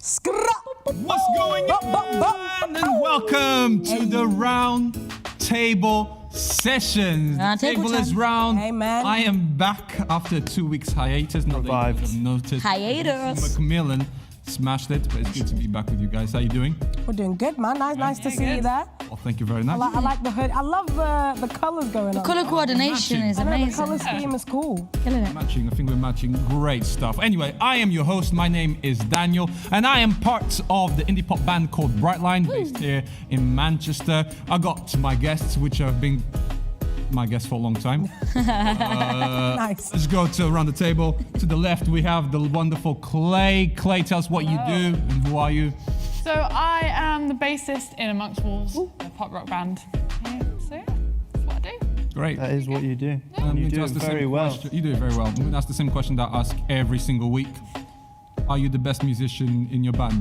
What's going on? And welcome to the Round Table Sessions. The table is round. Amen. I am back after 2 weeks hiatus. Not that you have noticed. Hiatus. Macmillan smashed it, but it's good to be back with you guys. How you doing? We're doing good, man. Nice to see you there. Well, thank you very much. I like the hood. I love the colours going on. Colour coordination is I know, amazing. the colour scheme is cool. Killing it. Matching. I think we're matching great stuff. Anyway, I am your host. My name is Daniel, and I am part of the indie pop band called Brightline, based here in Manchester. I got my guests, which have been my guests for a long time. Nice. Let's go to around the table. To the left, we have the wonderful Clay. Clay, tell us what you do and who are you? So I am the bassist in Amongst Wolves, a pop rock band. Yeah, so yeah, that's what I do. Great. That is what you do. I'm And you going to do it ask the very same well. question. You do it very well. I'm going to ask the same question that I ask every single week. Are you the best musician in your band?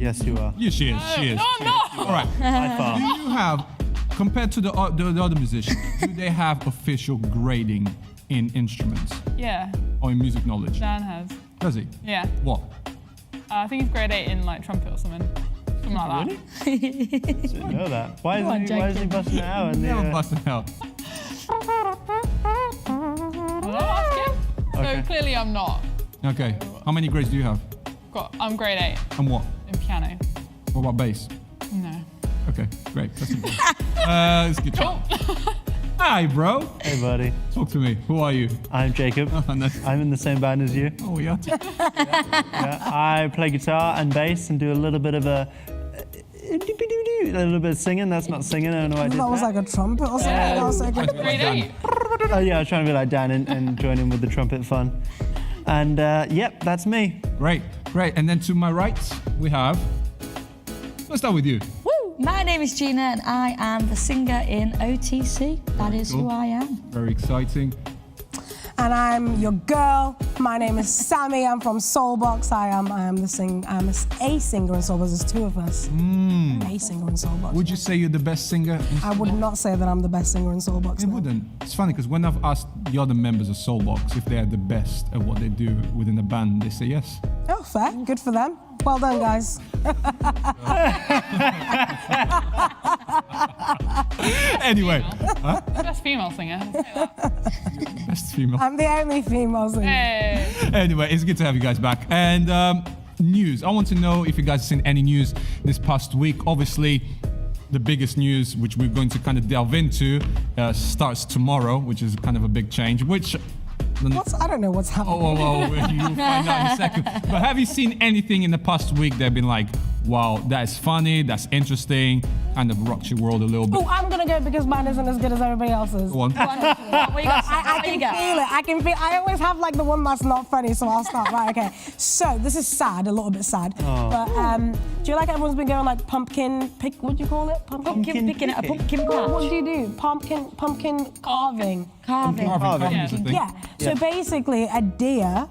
Yes, you are. Yes, she is. She is. No, I'm not. All right. By far. Do you have, compared to the other musicians, do they have official grading in instruments Yeah, or in music knowledge? Dan has. Does he? Yeah, What? I think he's grade 8 in like trumpet or something. Something like that. Didn't know that. Why on, is he busting it out? In the, Never busting out. Well, ask him. Okay. So clearly I'm not. Okay. How many grades do you have? I'm grade 8 And what? in piano. What about bass? No. Okay, great. That's good. It's a good job. Hi, bro. Hey, buddy. Talk to me. Who are you? I'm Jacob. Nice. I'm in the same band as you. Oh, yeah. Yeah, I play guitar and bass and do a little bit of a little bit of singing. That's not singing. I don't know why I did That was that. like a trumpet or something. That was like a... Grade 8. Oh, yeah, I was trying to be like Dan and join in with the trumpet fun. And yep, that's me. Great, great. And then to my right, we have. Let's start with you. Woo! My name is Gina and I am the singer in OTC. That is who I am. Very exciting. And I'm your girl. My name is Sammy. I'm from Soulbox. I am a singer in Soulbox. There's two of us. A singer in Soulbox. Would you say you're the best singer? I would not say that I'm the best singer in Soulbox. You no. wouldn't. It's funny because when I've asked the other members of Soulbox if they are the best at what they do within the band, they say yes. Oh, fair. Good for them. Well done, guys. Anyway, Best female singer. I'll say that. best female. I'm the only female singer. Hey. Anyway, it's good to have you guys back. And news. I want to know if you guys have seen any news this past week. Obviously, the biggest news, which we're going to kind of delve into, starts tomorrow, which is kind of a big change. Which. I don't know what's happening. You'll find out in a second. But have you seen anything in the past week that have been like, wow, that's funny, that's interesting, kind of rocks your world a little bit? Oh, I'm gonna go because mine isn't as good as everybody else's. Go on. What you got? I can feel it. I can feel. I always have like the one that's not funny, so I'll start. Right, okay. So this is sad, a little bit sad. But do you like everyone's been going like pumpkin pick? What do you call it? Pumpkin picking at a pumpkin What patch. do you do? Pumpkin carving. Carving. Carving is a thing. Yeah. So basically, a deer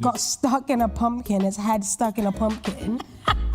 got stuck in a pumpkin. Its head stuck in a pumpkin.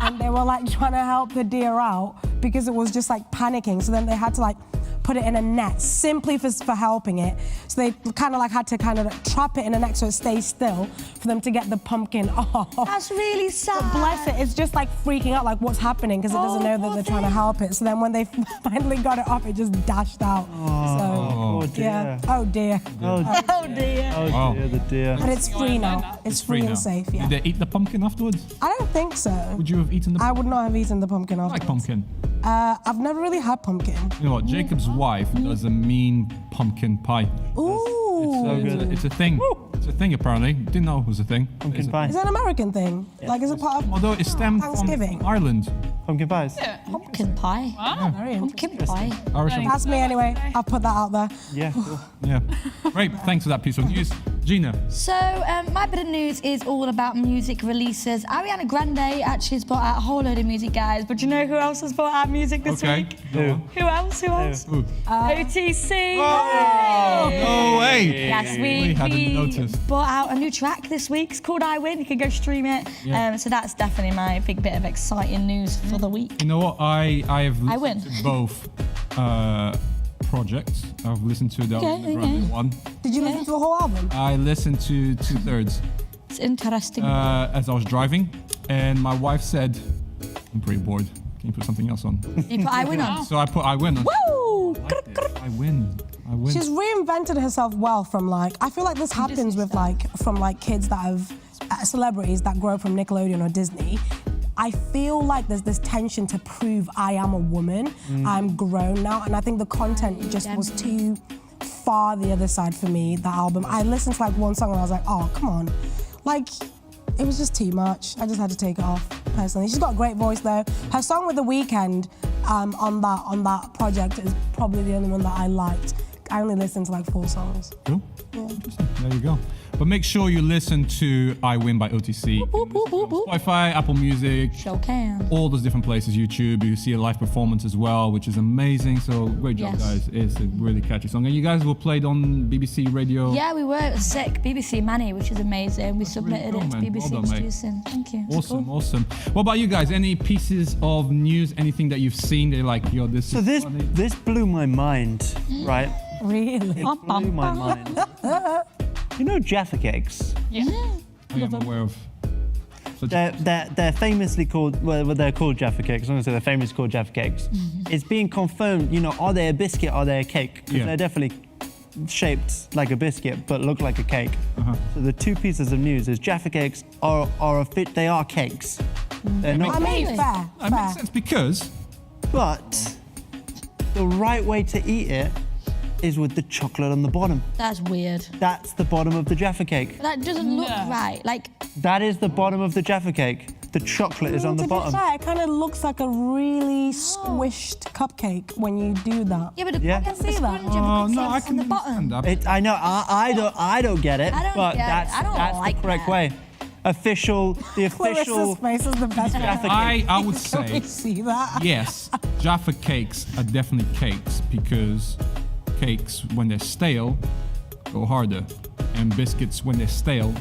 And they were like trying to help the deer out because it was just like panicking. So then they had to like put it in a net simply for helping it. So they kind of like had to kind of trap it in a net so it stays still for them to get the pumpkin off. That's really sad. Bless it, it's just like freaking out like what's happening because it doesn't know that poor they're trying to thing. help it. So then when they finally got it off, it just dashed out. Oh So dear. yeah. Oh dear. Oh dear. Oh dear. Oh Wow. dear, the dear. But it's free now. It's free and safe, yeah. Did they eat the pumpkin afterwards? I don't think so. Would you have eaten the I would not have eaten the pumpkin I afterwards. like pumpkin? I've never really had pumpkin. You know what? Jacob's wife does a mean pumpkin pie. Ooh. So good. It's a thing. It's a thing apparently. Didn't know it was a thing. Pumpkin Is it? pie. Is that an American thing? Like, is it part of Although it stemmed Thanksgiving? from Ireland. Pumpkin pies. Pumpkin pie. Very interesting. Pumpkin pie. Irish. That's me anyway. I'll put that out there. Yeah, cool. Yeah. Great. Thanks for that piece of news. Gina. So, my bit of news is all about music releases. Ariana Grande actually has brought out a whole load of music, guys. But do you know who else has brought out music this Okay. week? Who? Who else? Who else? Ooh. OTC. Oh, no way. Yes, We hadn't we noticed. brought out a new track this week. It's called I Win. You can go stream it. Yeah. So that's definitely my big bit of exciting news for the week. You know what? I have I win. listened to both projects. I've listened to the Okay, Grande one. Did you listen to the whole album? I listened to 2/3 It's interesting. as I was driving, and my wife said, "I'm pretty bored. Can you put something else on?" You put I Win on. So I put I Win on. Woo! I win. I win. She's reinvented herself well from like, I feel like this happens with like, from like kids that have, celebrities that grow up from Nickelodeon or Disney. I feel like there's this tension to prove I am a woman, I'm grown now, and I think the content just was too far the other side for me, the album. I listened to like one song and I was like, oh, come on. Like, it was just too much. I just had to take it off, personally. She's got a great voice though. Her song with The Weeknd on that project is probably the only one that I liked. I only listened to like 4 songs. Cool. Interesting. There you go. But make sure you listen to I Win by OTC. Spotify, Apple Music, Show can. all those different places, YouTube. You see a live performance as well, which is amazing. So great job, Yes. guys. It's a really catchy song. And you guys were played on BBC Radio. Yeah, we were. It was sick. BBC Manny, which is amazing. We submitted cool, it to man. BBC Well done, mate. Introducing. Thank you. It's Awesome, cool. awesome. What about you guys? Any pieces of news, anything that you've seen that you're like, yo, this So is this funny? this blew my mind, right? Really? It blew my mind. You know Jaffa Cakes? Yeah. I am aware of. So They're famously called, well, they're called Jaffa Cakes. I'm going to say they're famously called Jaffa Cakes. It's being confirmed, you know, are they a biscuit, are they a cake? 'Cause Yeah. they're definitely shaped like a biscuit, but look like a cake. So the 2 pieces of news is Jaffa Cakes are a fit, they are cakes. They're I not, mean, Really? fair, that fair. makes sense because but the right way to eat it is with the chocolate on the bottom. That's weird. That's the bottom of the Jaffa Cake. That doesn't look No. right. Like, That is the bottom of the Jaffa Cake. The chocolate is on the To be bottom. fair, it kind of looks like a really squished cupcake when you do that. yeah, but Yeah. the I can see that. sponge of oh the no, I on can the bottom. understand that. I know. I don't get it. I don't but get it. that's I don't that's like the correct that. way. The official. Clarissa's face is the best Jaffa way. I would Can say we see that? yes, Jaffa cakes are definitely cakes because cakes, when they're stale, go harder, and biscuits, when they're stale,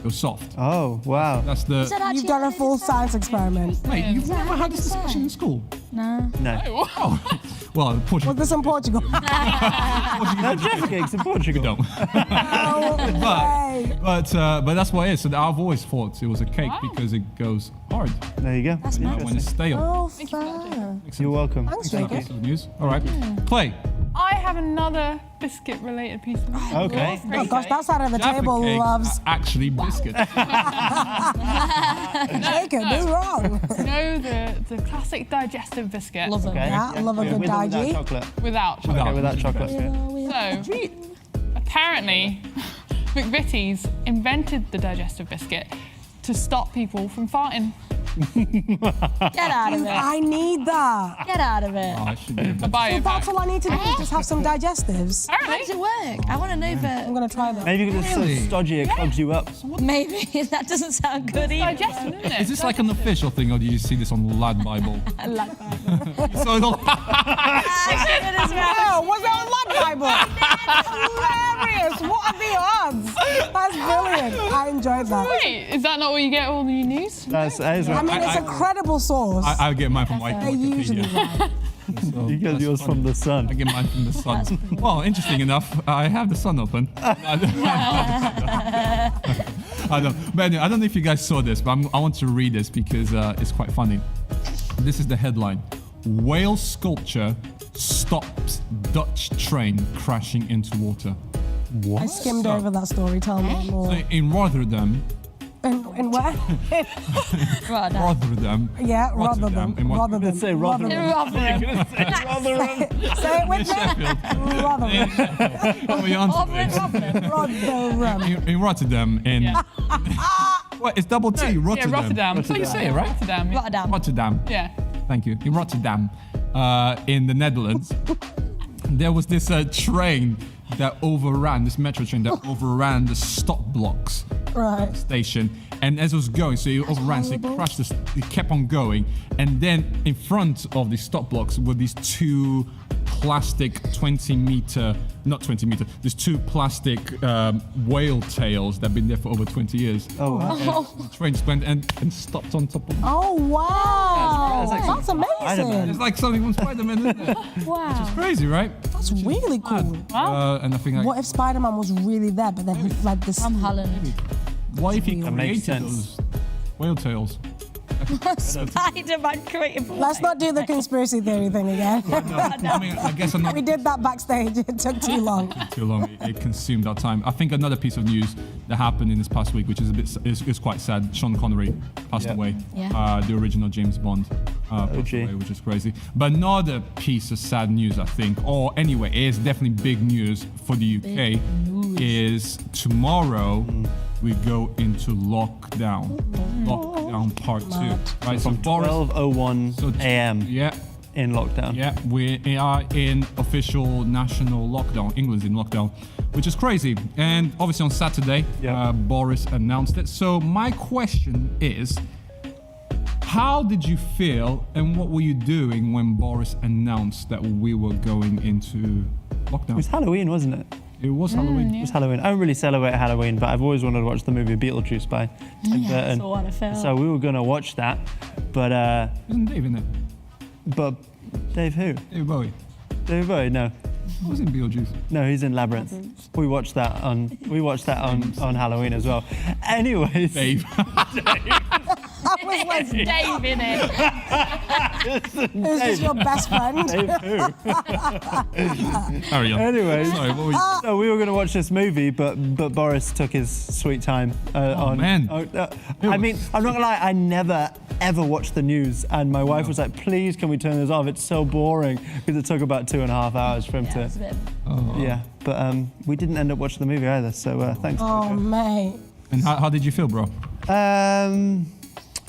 go soft. Oh wow. That's the. Is that actually You've done a how it full is? science experiment. Mate, you've Is that never how had it this is discussion in said? school. No. No. Well, Portugal Was this in Portugal? No Jaffa Cakes in Portugal. don't. No way. But that's what it is. So I've always thought it was a cake Wow. because it goes hard. There you go. That's You know, nice. when it's stale. Oh, fair. You're welcome. Thanks, That's Jacob. the news. All right, Clay. I have another biscuit-related piece of news. Okay. Oh gosh, that side of the Jaffa table cakes loves are actually biscuits. Jacob. Who's wrong? You know the classic digestive biscuit Love them. Okay. Yeah, I love a good with or without digi. chocolate. without chocolate. Okay, without chocolate. So, apparently, McVitie's invented the digestive biscuit to stop people from farting. Get out of it. I need that. Get out of it. Oh, I should be able I to- buy So it that's back. all I need to do. Just have some digestives. How Apparently. does it work? I want to know I'm if gonna try that. Maybe because it's Really? so stodgy it clogs you up. maybe that doesnn't sound good either. Digestion, isn't it? Is this like an official thing, or do you see this on Lad Bible? I like that. So it's all- Oh, was that on Lad Bible? That's hilarious. What are the odds? That's brilliant. I enjoyed that. Wait, is that not where you get all your news? That is I mean, it's a credible source. I get mine from White They're usually Wikipedia. right. So You get that's yours funny. from the sun. I get mine from the sun. Well, interesting enough, I have the sun open. I don't. But anyway, I don't know if you guys saw this, but I want to read this because it's quite funny. This is the headline: Whale sculpture stops Dutch train crashing into water. I skimmed over that story. Tell me So more. in Rotterdam, In where? Right, no. Rotterdam. Yeah, Rotterdam. In what- Rotherham. Say Rotherham. Rotherham. Say it with me. Sheffield. Rotherham. What were you answering? Rotherham. In Rotterdam, in Yeah. what? It's double T. Rotterdam. Yeah, Rotterdam. That's how you say it, right? Rotterdam. Yeah. Rotterdam. Rotterdam. Yeah. Thank you. In Rotterdam, in the Netherlands, there was this train that overran, this metro train that overran the stop blocks Right. station. And as it was going, so it overran, so it crashed, it kept on going. And then in front of the stop blocks were these two plastic not 20 meter, these two plastic whale tails that have been there for over 20 years. Oh, wow. The train just went and stopped on top of them. Oh wow. That's That's amazing. It's like something from Spider-Man, isn't it? Wow. Crazy, right? That's really cool. And I think like, What if Spider-Man was really there, but then he fled the From sea? Holland. what if he That makes created sense. those whale tails? Spider-Man creative. Let's not do the conspiracy theory thing again. I mean, I guess another We did that backstage. It took too long. too long. It consumed our time. I think another piece of news that happened in this past week, which is a bit is quite sad. Sean Connery passed Yeah. away. Yeah. The original James Bond passed OG. away, which is crazy. But another piece of sad news, I think, or anyway, it's definitely big news for the UK. Is tomorrow we go into lockdown. Lockdown part 2. Right. So From Boris. 12:01 So a.m. Yeah. in lockdown. Yeah, we are in official national lockdown. England's in lockdown, which is crazy. And obviously on Saturday, Yeah. Boris announced it. So my question is, how did you feel and what were you doing when Boris announced that we were going into It was lockdown? Halloween, wasn't it? It was Halloween. It was Halloween. I don't really celebrate Halloween, but I've always wanted to watch the movie Beetlejuice by Tim Burton. That's what I felt. So we were gonna watch that, but Isn't Dave in it? Dave who? Dave Bowie. Dave Bowie? No, Who was in Beetlejuice? no, he's in Labyrinth. We watched that on Halloween as well. Anyways, Dave. I was like, Dave in it. is this your best friend? Dave who? Carry on. Anyways. Sorry, what were you? So we were going to watch this movie, but Boris took his sweet time. man. I mean, I'm not gonna lie. I never ever watched the news, and my wife was like, "Please, can we turn this off? It's so boring." Because it took about 2.5 hours for him Yeah, it's a to. bit- Yeah, but we didn't end up watching the movie either. So thanks. Oh, mate. And how did you feel, bro?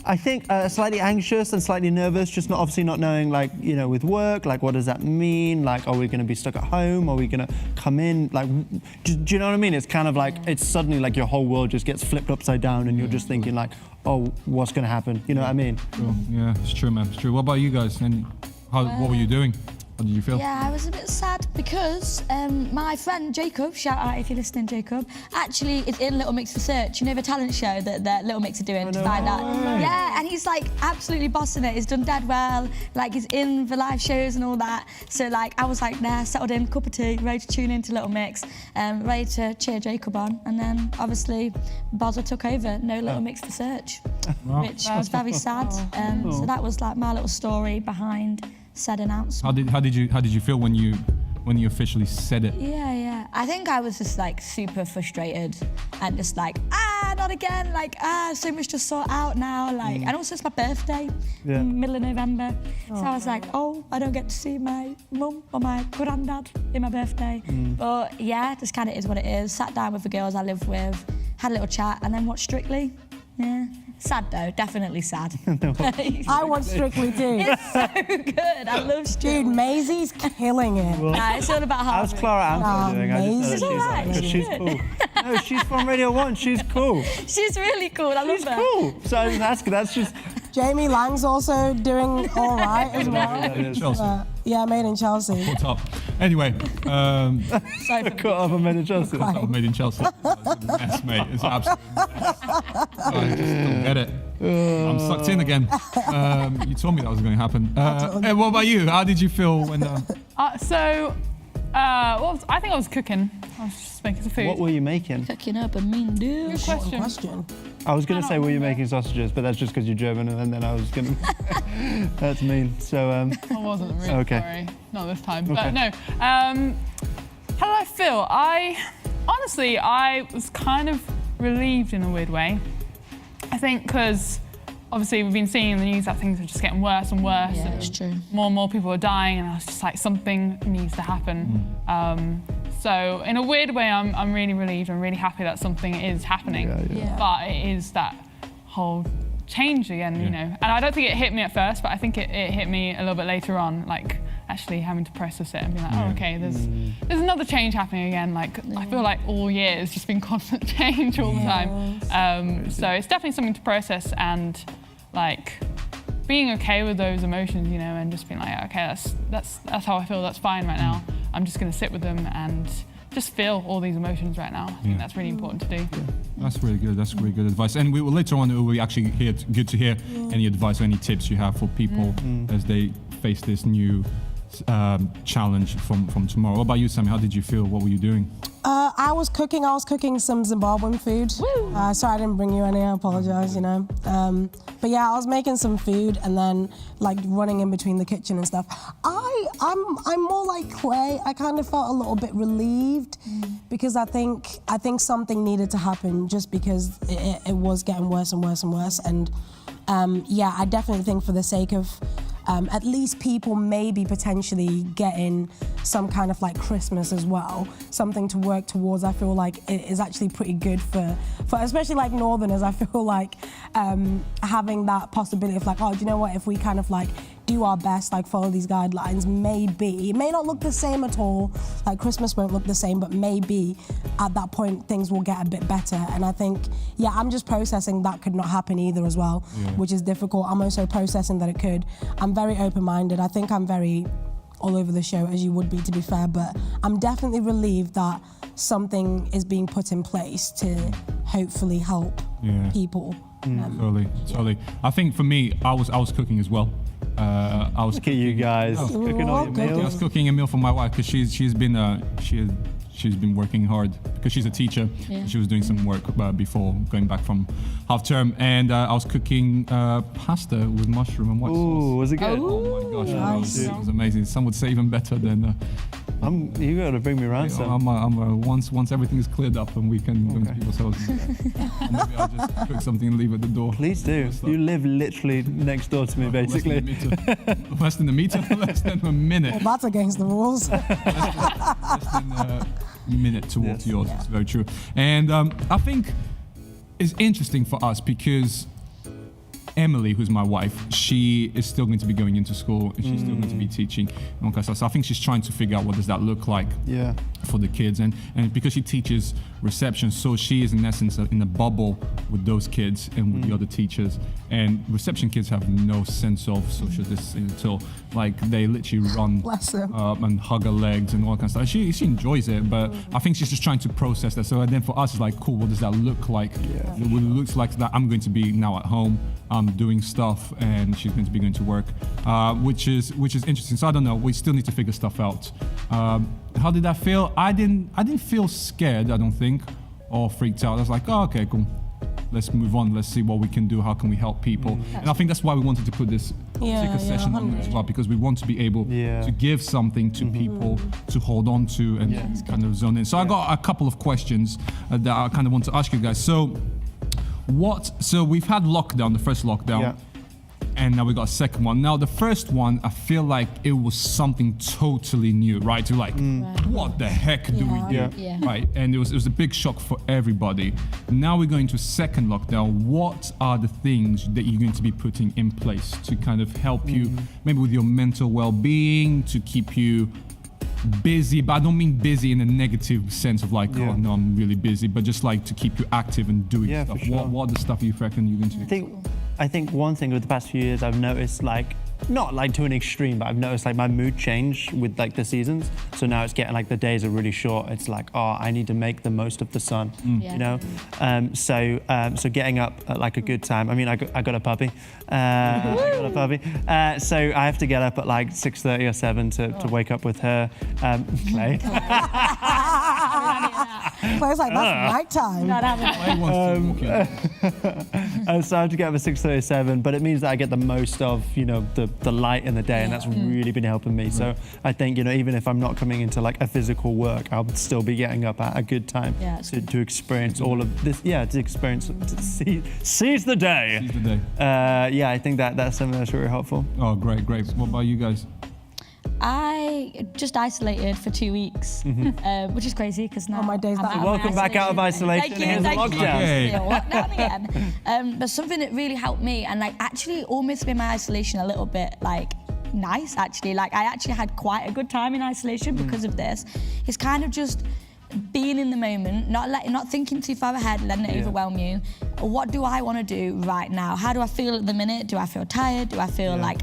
I think slightly anxious and slightly nervous, just obviously not knowing, like, you know, with work, like, what does that mean? Like, are we going to be stuck at home? Are we going to come in? Like, do you know what I mean? It's kind of like, it's suddenly like your whole world just gets flipped upside down and you're just thinking like, oh, what's going to happen? You know what I mean? Cool. Yeah, it's true, man. It's true. What about you guys? And what were you doing? How did you feel? Yeah, I was a bit sad because my friend Jacob, shout out if you're listening, Jacob, actually is in Little Mix Research. You know the talent show that Little Mix are doing to find out. Yeah, and he's like absolutely bossing it. He's done dead well. Like he's in the live shows and all that. So like I was like there, settled in, cup of tea, ready to tune into Little Mix, ready to cheer Jacob on. And then obviously Bozza took over, no Little Mix Research, which was very sad. So that was like my little story behind said announcement. How did you feel when you officially said it? Yeah. I think I was just like super frustrated and just like, not again. Like, so much to sort out now. Like, and also it's my birthday, middle of November. So I was like, I don't get to see my mum or my granddad in my birthday. But yeah, just kind of is what it is. Sat down with the girls I live with, had a little chat, and then watched Strictly. Yeah. Sad though, definitely sad. I want Strictly too. It's so good. I love Strictly. Dude, Maisie's killing it. Nah, it's all about How's Harvey. Clara Anthony doing? I just She's know that alright, because she's she's good. cool. No, she's from Radio 1. She's cool. She's really cool. I love She's her. cool. So I was asking, that's just. Jamie Lang's also doing all right as well. Chelsea. Yeah, made in Chelsea. What's up? Anyway, Sorry for Caught up on Men in Chelsea. that was made in Chelsea. It's a mess, mate. It's an absolute mess. I just don't get it. I'm sucked in again. You told me that was going to happen. Hey, what about you? How did you feel when? I think I was cooking. I was just making some food. What were you making? Cooking up a mean dude. Good question. Question. I was going to say, were you making sausages? But that's just because you're German, and then I was going to. That's mean. So, I wasn't really Okay. sorry. Not this time. Okay. But no. How did I feel? Honestly, I was kind of relieved in a weird way. I think because obviously we've been seeing in the news that things are just getting worse and worse. Yeah, and it's true. More and more people are dying, and I was just like, something needs to happen. So in a weird way, I'm really relieved. I'm really happy that something is happening. Yeah. But it is that whole change again, you know. And I don't think it hit me at first, but I think it hit me a little bit later on, like actually having to process it and be like, oh, okay, there's another change happening again. Like I feel like all year it's just been constant change all the time. So it's definitely something to process and like being okay with those emotions, you know, and just being like, okay, that's how I feel. That's fine right now. I'm just going to sit with them and just feel all these emotions right now. I think that's really important to do. That's really good. That's really good advice. And we will later on. We'll be actually good to hear any advice or any tips you have for people as they face this new challenge from tomorrow. What about you, Sammy? How did you feel? What were you doing? I was cooking some Zimbabwean food. Sorry I didn't bring you any, I apologize, you know. But yeah, I was making some food and then like running in between the kitchen and stuff. I'm more like Clay. I kind of felt a little bit relieved because I think something needed to happen just because it was getting worse and worse and worse. And yeah, I definitely think for the sake of at least people maybe potentially getting some kind of like Christmas as well, something to work towards. I feel like it is actually pretty good for especially like Northerners. I feel like having that possibility of like, oh, do you know what, if we kind of like do our best, like follow these guidelines, maybe, it may not look the same at all, like Christmas won't look the same, but maybe at that point things will get a bit better. And I think, yeah, I'm just processing that could not happen either as well, which is difficult. I'm also processing that it could. I'm very open-minded. I think I'm very all over the show, as you would be, to be fair, but I'm definitely relieved that something is being put in place to hopefully help people. Totally. I think for me, I was cooking as well. I was Look at you guys cooking all your I meals. was cooking a meal for my wife because she's been working hard because she's a teacher. Yeah. She was doing some work before going back from half term, and I was cooking pasta with mushroom and white Ooh, sauce. was it good? Oh my gosh, it was amazing. Some would say even better than. You got to bring me around some. Once everything is cleared up and we can go to people's houses, maybe I'll just cook something and leave at the door. Please do. You live literally next door to me, basically. Less than a meter, less than a minute. Well, that's against the rules. Less than a minute to walk to yours. It's very true. And I think it's interesting for us because Emily, who's my wife, she is still going to be going into school and she's still going to be teaching. So I think she's trying to figure out what does that look like for the kids. And because she teaches reception, so she is in essence in a bubble with those kids and with the other teachers. And reception kids have no sense of social distancing until like they literally run Bless them. and hug her legs and all that kind of stuff. She enjoys it, but I think she's just trying to process that. So then for us, it's like, cool, what does that look like? It looks like that I'm going to be now at home, I'm doing stuff, and she's going to be going to work, which is interesting. So I don't know. We still need to figure stuff out. How did that feel? I didn't feel scared, I don't think, or freaked out. I was like, oh, okay, cool. Let's move on. Let's see what we can do. How can we help people? And I think that's why we wanted to put this particular session on as well, because we want to be able to give something to people to hold on to and kind of zone in. So I got a couple of questions that I kind of want to ask you guys. So we've had lockdown, the first lockdown, and now we got a second one. Now the first one, I feel like it was something totally new, right? You're like, what the heck do we do? Yeah. Right, and it was a big shock for everybody. Now we're going to a second lockdown. What are the things that you're going to be putting in place to kind of help you, maybe with your mental well-being, to keep you busy, but I don't mean busy in a negative sense of like, oh no, I'm really busy, but just like to keep you active and doing stuff. For sure. What are the stuff you reckon you're going to do? I think one thing with the past few years I've noticed, like, not like to an extreme, but I've noticed like my mood change with like the seasons. So now it's getting like the days are really short. It's like, oh, I need to make the most of the sun, you know? So getting up at like a good time. I mean, I got a puppy. So I have to get up at like 6:30 or 7 to wake up with her. Clay. Clay's like, that's night time. Clay wants to walk in. So I have to get up at 6:30 or 7, but it means that I get the most of, you know, the light in the day, and that's really been helping me. So I think, you know, even if I'm not coming into like a physical work, I'll still be getting up at a good time to experience all of this. Yeah, to experience, to seize the day. Seize the day. Yeah, I think that's something that's really helpful. Oh, great. What about you guys? I just isolated for 2 weeks, which is crazy because now my days I'm that- out of Welcome back out of isolation. Thank you, Here's a thank you. lockdown. Okay. Still lockdown again. But something that really helped me and like actually almost made my isolation a little bit like nice actually. Like I actually had quite a good time in isolation because of this. It's kind of just being in the moment, not thinking too far ahead, letting it overwhelm you, what do I want to do right now? How do I feel at the minute? Do I feel tired? Do I feel like,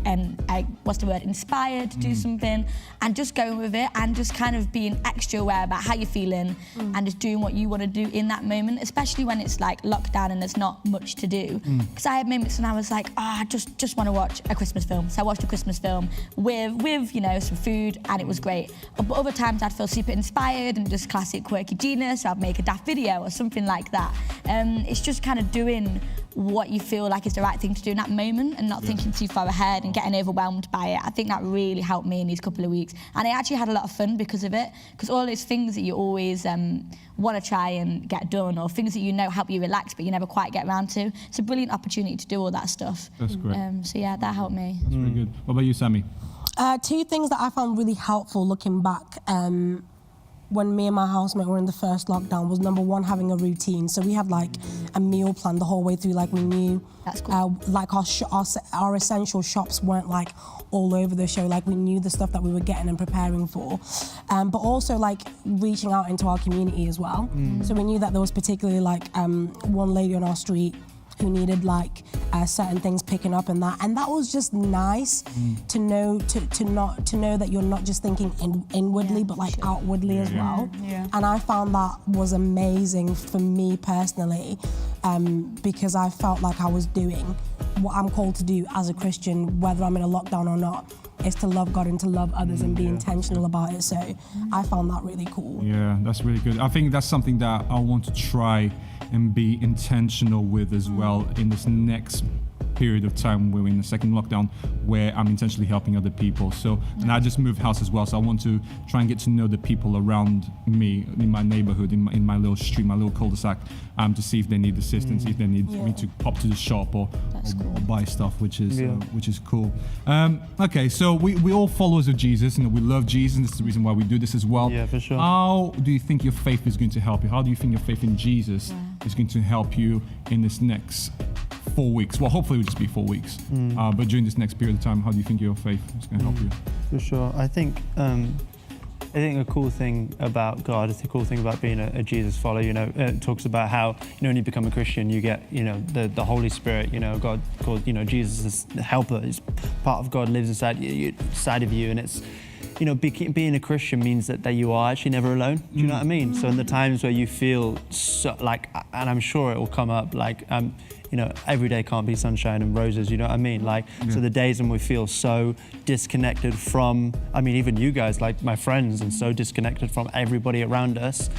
what's the word, inspired to do something? And just going with it and just kind of being extra aware about how you're feeling and just doing what you want to do in that moment, especially when it's like lockdown and there's not much to do. Because I had moments when I was like, I just want to watch a Christmas film. So I watched a Christmas film with you know, some food, and it was great. But other times I'd feel super inspired and just classic quirky genius, or I'd make a daft video or something like that. It's just kind of doing what you feel like is the right thing to do in that moment and not thinking too far ahead and getting overwhelmed by it. I think that really helped me in these couple of weeks. And I actually had a lot of fun because of it, because all those things that you always want to try and get done, or things that you know help you relax but you never quite get around to, it's a brilliant opportunity to do all that stuff. That's great. So yeah, that helped me. That's really good. What about you, Sammy? Two things that I found really helpful looking back when me and my housemate were in the first lockdown was, number one, having a routine. So we had like a meal plan the whole way through. Like we knew, That's cool. like our essential shops weren't like all over the show. Like we knew the stuff that we were getting and preparing for. But also like reaching out into our community as well. So we knew that there was particularly like one lady on our street who needed like certain things picking up and that was just nice to know to know that you're not just thinking inwardly but like outwardly as well. And I found that was amazing for me personally, because I felt like I was doing what I'm called to do as a Christian, whether I'm in a lockdown or not, is to love God and to love others and be intentional about it. So I found that really cool. Yeah, that's really good. I think that's something that I want to try and be intentional with as well in this next period of time where we're in the second lockdown, where I'm intentionally helping other people. So, and I just moved house as well, so I want to try and get to know the people around me in my neighborhood, in my little street, my little cul-de-sac, to see if they need assistance, if they need me to pop to the shop or buy stuff, which is cool. Okay, so we all followers of Jesus, and we love Jesus, and this is the reason why we do this as well. Yeah, for sure. How do you think your faith is going to help you? How do you think your faith in Jesus is going to help you in this next 4 weeks? Well, hopefully it'll just be 4 weeks. But during this next period of time, how do you think your faith is going to help you? For sure. I think a cool thing about God, it's a cool thing about being a Jesus follower. You know, it talks about how, you know, when you become a Christian, you get, you know, the Holy Spirit. You know, God called, you know, Jesus is the helper. It's part of God lives inside of you, and it's, you know, being a Christian means that you are actually never alone. Do you know what I mean? So in the times where you feel so, like, and I'm sure it will come up, like, you know, every day can't be sunshine and roses, you know what I mean? Like, so the days when we feel so disconnected from, I mean, even you guys, like my friends, and so disconnected from everybody around us,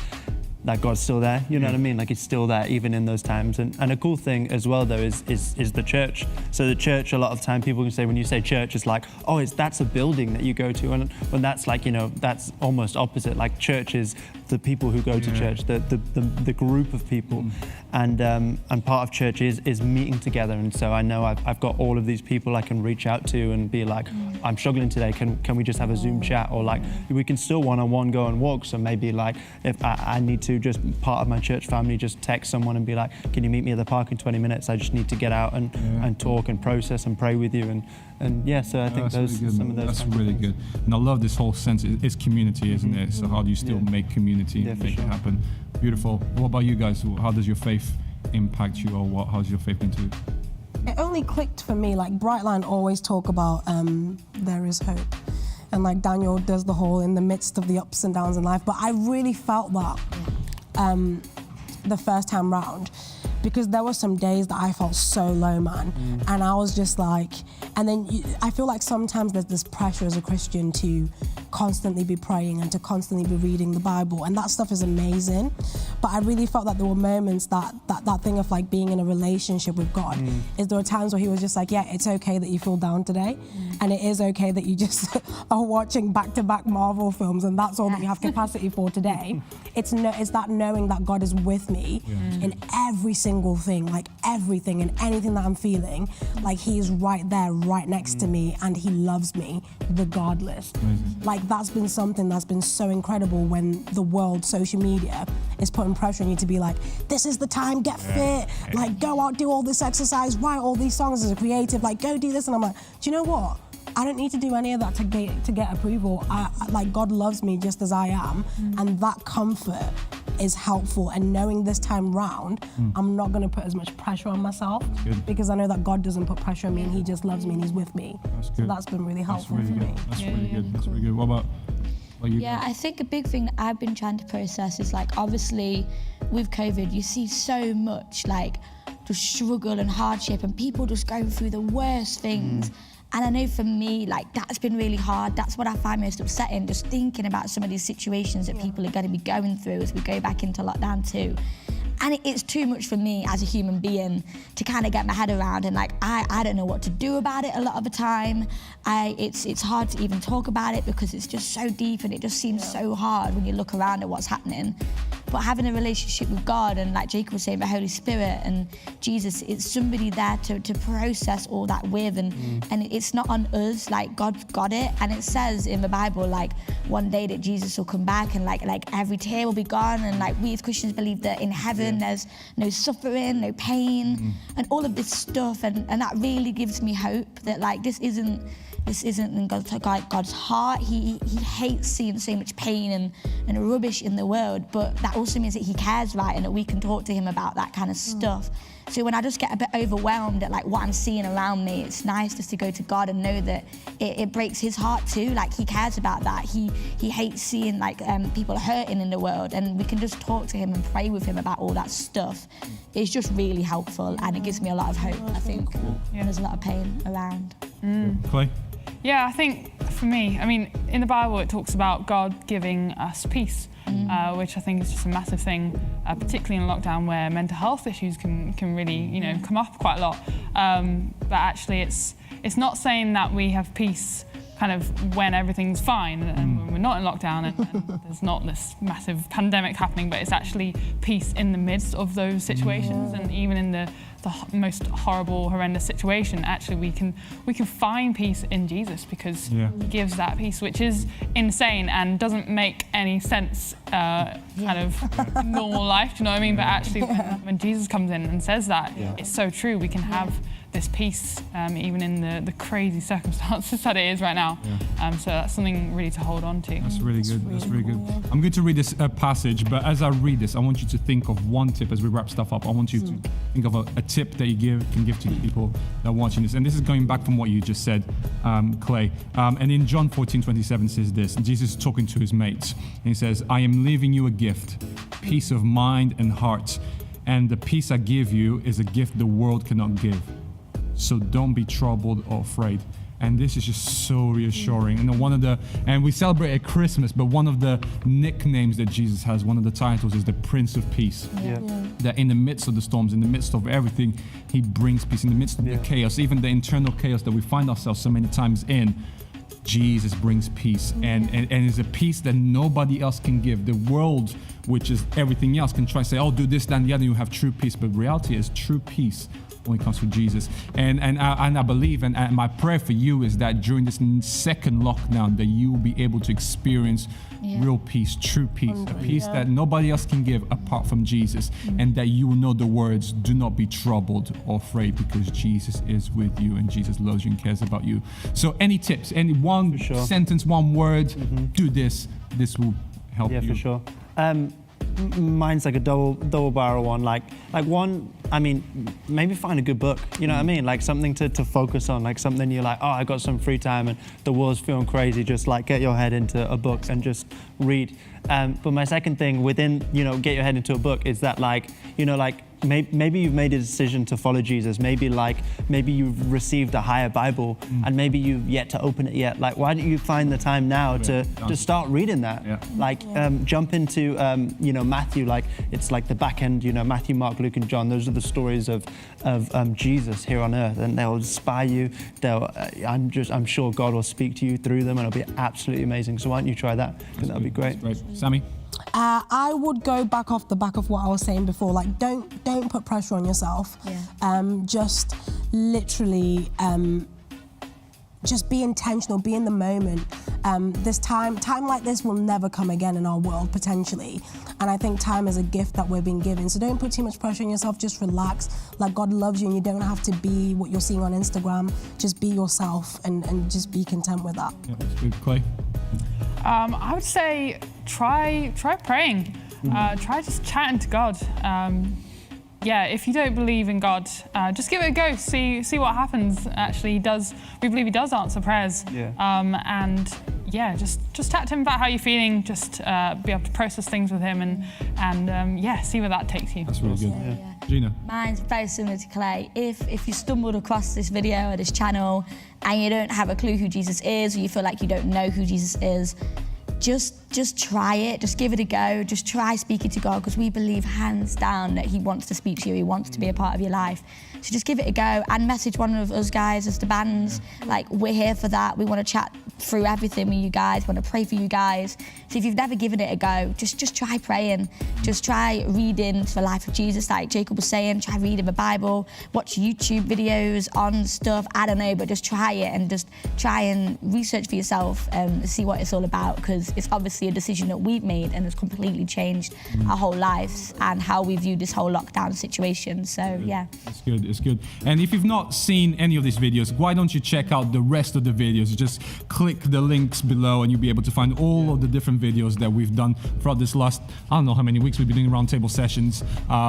that God's still there, you know what I mean? Like He's still there even in those times. And a cool thing as well though is the church. So the church, a lot of time people can say, when you say church, it's like, oh, that's a building that you go to. And when that's like, you know, that's almost opposite. Like church is the people who go to church, the group of people. And part of church is meeting together. And so I know I've got all of these people I can reach out to and be like, I'm struggling today, can we just have a Zoom chat? Or like, we can still one-on-one go and walk. So maybe like, if I need to just part of my church family, just text someone and be like, can you meet me at the park in 20 minutes? I just need to get out and talk and process and pray with you. And yeah, so I think those really some of those. That's really good. And I love this whole sense. It's community, isn't it? So how do you still make community and make it happen? Beautiful. What about you guys? How does your faith impact you, or how's your faith into it? It only clicked for me. Like Brightline always talk about there is hope, and like Daniel does the whole in the midst of the ups and downs in life. But I really felt that the first time round, because there were some days that I felt so low, man, and I was just like, and then I feel like sometimes there's this pressure as a Christian to constantly be praying and to constantly be reading the Bible, and that stuff is amazing. But I really felt that there were moments that thing of like being in a relationship with God, is there were times where He was just like, yeah, it's okay that you feel down today, and it is okay that you just are watching back-to-back Marvel films, and that's all that you have capacity for today. It's that knowing that God is with me in every single thing, like everything and anything that I'm feeling, like He is right there, right next to me, and He loves me regardless. Like that's been something that's been so incredible when the world, social media, is putting pressure on you to be like, this is the time, get fit, like go out, do all this exercise, write all these songs as a creative, like go do this. And I'm like, do you know what? I don't need to do any of that to get approval. Like God loves me just as I am, and that comfort is helpful. And knowing this time round, I'm not going to put as much pressure on myself because I know that God doesn't put pressure on me and he just loves me and he's with me. That's So good. that's been really helpful That's really for good. me. That's really good. That's really good. What about you? Yeah, I think a big thing that I've been trying to process is like, obviously with COVID, you see so much like just struggle and hardship and people just going through the worst things. And I know for me, like that's been really hard. That's what I find most upsetting, just thinking about some of these situations that people are going to be going through as we go back into lockdown too. And it's too much for me as a human being to kind of get my head around, and like I don't know what to do about it a lot of the time. It's hard to even talk about it because it's just so deep and it just seems so hard when you look around at what's happening. But having a relationship with God and like Jacob was saying, the Holy Spirit and Jesus, it's somebody there to process all that with, and it's not on us, like God's got it. And it says in the Bible like one day that Jesus will come back and like every tear will be gone, and like we as Christians believe that in heaven there's no suffering, no pain, and all of this stuff, and that really gives me hope that like this isn't in God's heart. He hates seeing so much pain and rubbish in the world, but that also means that he cares, right, and that we can talk to him about that kind of stuff. So when I just get a bit overwhelmed at like what I'm seeing around me, it's nice just to go to God and know that it breaks his heart too. Like he cares about that. He hates seeing like people hurting in the world, and we can just talk to him and pray with him about all that stuff. It's just really helpful, and it gives me a lot of hope, I think. Yeah. There's a lot of pain around. Clay? Yeah, I think for me, I mean, in the Bible it talks about God giving us peace, which I think is just a massive thing, particularly in lockdown where mental health issues can really, come up quite a lot. But actually it's not saying that we have peace kind of when everything's fine and when we're not in lockdown and there's not this massive pandemic happening, but it's actually peace in the midst of those situations, and even in the most horrible, horrendous situation, actually we can find peace in Jesus because he gives that peace, which is insane and doesn't make any sense kind of normal life, do you know what I mean? But actually when Jesus comes in and says that, it's so true. We can have this peace even in the crazy circumstances that it is right now. So that's something really to hold on to. That's really good. That's really good. I'm going to read this passage, but as I read this, I want you to think of one tip as we wrap stuff up. I want you to think of a tip that you can give to people that are watching this. And this is going back from what you just said, Clay. And in John 14:27 says this. Jesus is talking to his mates. And he says, I am leaving you a gift, peace of mind and heart. And the peace I give you is a gift the world cannot give. So don't be troubled or afraid. And this is just so reassuring. And we celebrate at Christmas, but one of the nicknames that Jesus has, one of the titles is the Prince of Peace. That in the midst of the storms, in the midst of everything, he brings peace. In the midst of the chaos, even the internal chaos that we find ourselves so many times in, Jesus brings peace, and it's a peace that nobody else can give. The world, which is everything else, can try to say, oh, do this, that, and the other, you have true peace. But reality is true peace when it comes to Jesus. And I believe, and my prayer for you is that during this second lockdown, that you will be able to experience real peace, true peace, a peace that nobody else can give apart from Jesus, and that you will know the words, do not be troubled or afraid, because Jesus is with you and Jesus loves you and cares about you. So any tips, any one sentence, one word, do this will help you. Yeah, for sure. Mine's like a double barrel one. Like one, I mean, maybe find a good book. You know what I mean? Like something to focus on. Like something you're like, oh, I got some free time and the world's feeling crazy. Just like get your head into a book and just read. But my second thing within, get your head into a book is that maybe you've made a decision to follow Jesus. Maybe you've received a higher Bible and maybe you've yet to open it yet. Like, why don't you find the time now to start reading that? Jump into, Matthew, like it's like the back end, Matthew, Mark, Luke, and John. Those are the stories of Jesus here on earth, and they'll inspire you. I'm sure God will speak to you through them, and it'll be absolutely amazing. So why don't you try that? I think that'll be great. Sammy? I would go back off the back of what I was saying before. Like, don't put pressure on yourself. Just literally, just be intentional. Be in the moment. This time like this will never come again in our world potentially. And I think time is a gift that we're being given. So don't put too much pressure on yourself. Just relax. Like, God loves you, and you don't have to be what you're seeing on Instagram. Just be yourself and just be content with that. Yeah, that's good. Clay? I would say try praying. try just chatting to God. Yeah, if you don't believe in God, just give it a go. See what happens. Actually, we believe He does answer prayers. Yeah. And yeah, just chat to Him about how you're feeling. Just be able to process things with Him, and yeah, see where that takes you. That's really good. Yeah. Gina. Mine's very similar to Clay. If you stumbled across this video or this channel and you don't have a clue who Jesus is, or you feel like you don't know who Jesus is, just try it. Just give it a go. Just try speaking to God, because we believe hands down that He wants to speak to you. He wants to be a part of your life. So just give it a go and message one of us guys as the bands. Like, we're here for that. We want to chat through everything with you guys. We want to pray for you guys. So if you've never given it a go, just try praying. Just try reading the life of Jesus, like Jacob was saying. Try reading the Bible. Watch YouTube videos on stuff. I don't know, but just try it and just try and research for yourself and see what it's all about, because it's obviously a decision that we've made and has completely changed our whole lives and how we view this whole lockdown situation. So yeah. It's good, it's good. And if you've not seen any of these videos, why don't you check out the rest of the videos? Just click the links below and you'll be able to find all of the different videos that we've done throughout this last, I don't know how many weeks we've been doing roundtable sessions,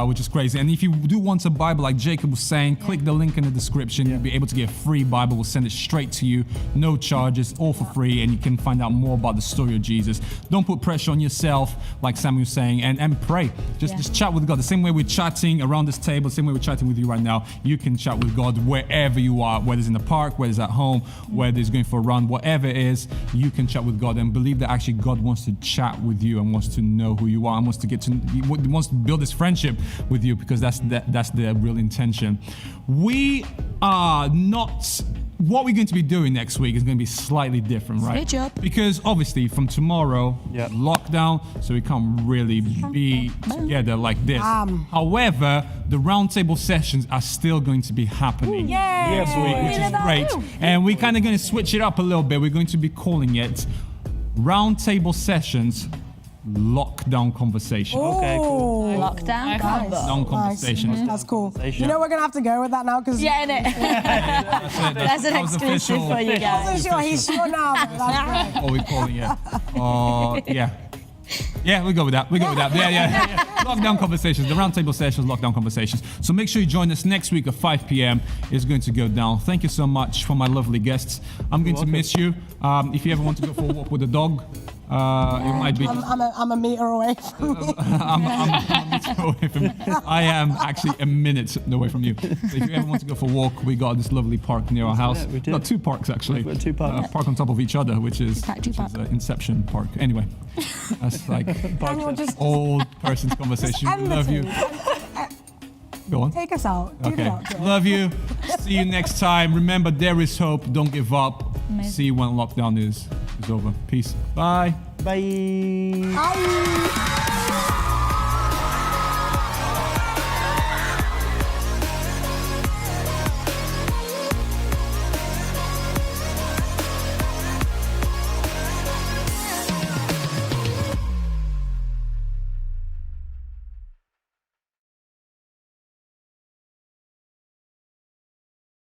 which is crazy. And if you do want a Bible, like Jacob was saying, click the link in the description. You'll be able to get a free Bible. We'll send it straight to you, no charges, all for free, and you can find out more about the story of Jesus. Don't put pressure on yourself, like Samuel was saying, and pray. Just chat with God. The same way we're chatting around this table, the same way we're chatting with you right now, you can chat with God wherever you are, whether it's in the park, whether it's at home, whether it's going for a run, whatever it is, you can chat with God, and believe that actually God wants to chat with you and wants to know who you are and wants to build this friendship with you, because that's the real intention. We are not... What we're going to be doing next week is going to be slightly different, right? Switch up. Because obviously from tomorrow, lockdown, so we can't really be together like this. However, the roundtable sessions are still going to be happening next week, which is great. And we're kind of going to switch it up a little bit. We're going to be calling it Roundtable Sessions Lockdown Conversation. Okay, cool. Lockdown. Lockdown Conversations. Nice. That's cool. You know we're gonna have to go with that now, because Yeah, innit? That's an that was exclusive official. for you guys. he's sure now. But that's great. What are we calling it? Yeah, we go with that. Yeah. Lockdown Conversations, the Roundtable Sessions, Lockdown Conversations. So make sure you join us next week at 5 p.m. It's going to go down. Thank you so much for my lovely guests. I'm going to miss you. If you ever want to go for a walk with a dog, it might be. I'm a meter away from you. I'm a meter away from you. I am actually a minute away from you. So if you ever want to go for a walk, we got this lovely park near our house. Yeah, we do. Got two parks actually. We've got two parks. Park on top of each other, which is Inception Park. Anyway, that's like Daniel, just old person's conversation. end We the love you. thing. Go on. Take us out. Do the Okay. outro. Love you. See you next time. Remember, there is hope. Don't give up. Amazing. See you when lockdown is over. Peace. Bye. Bye. Bye.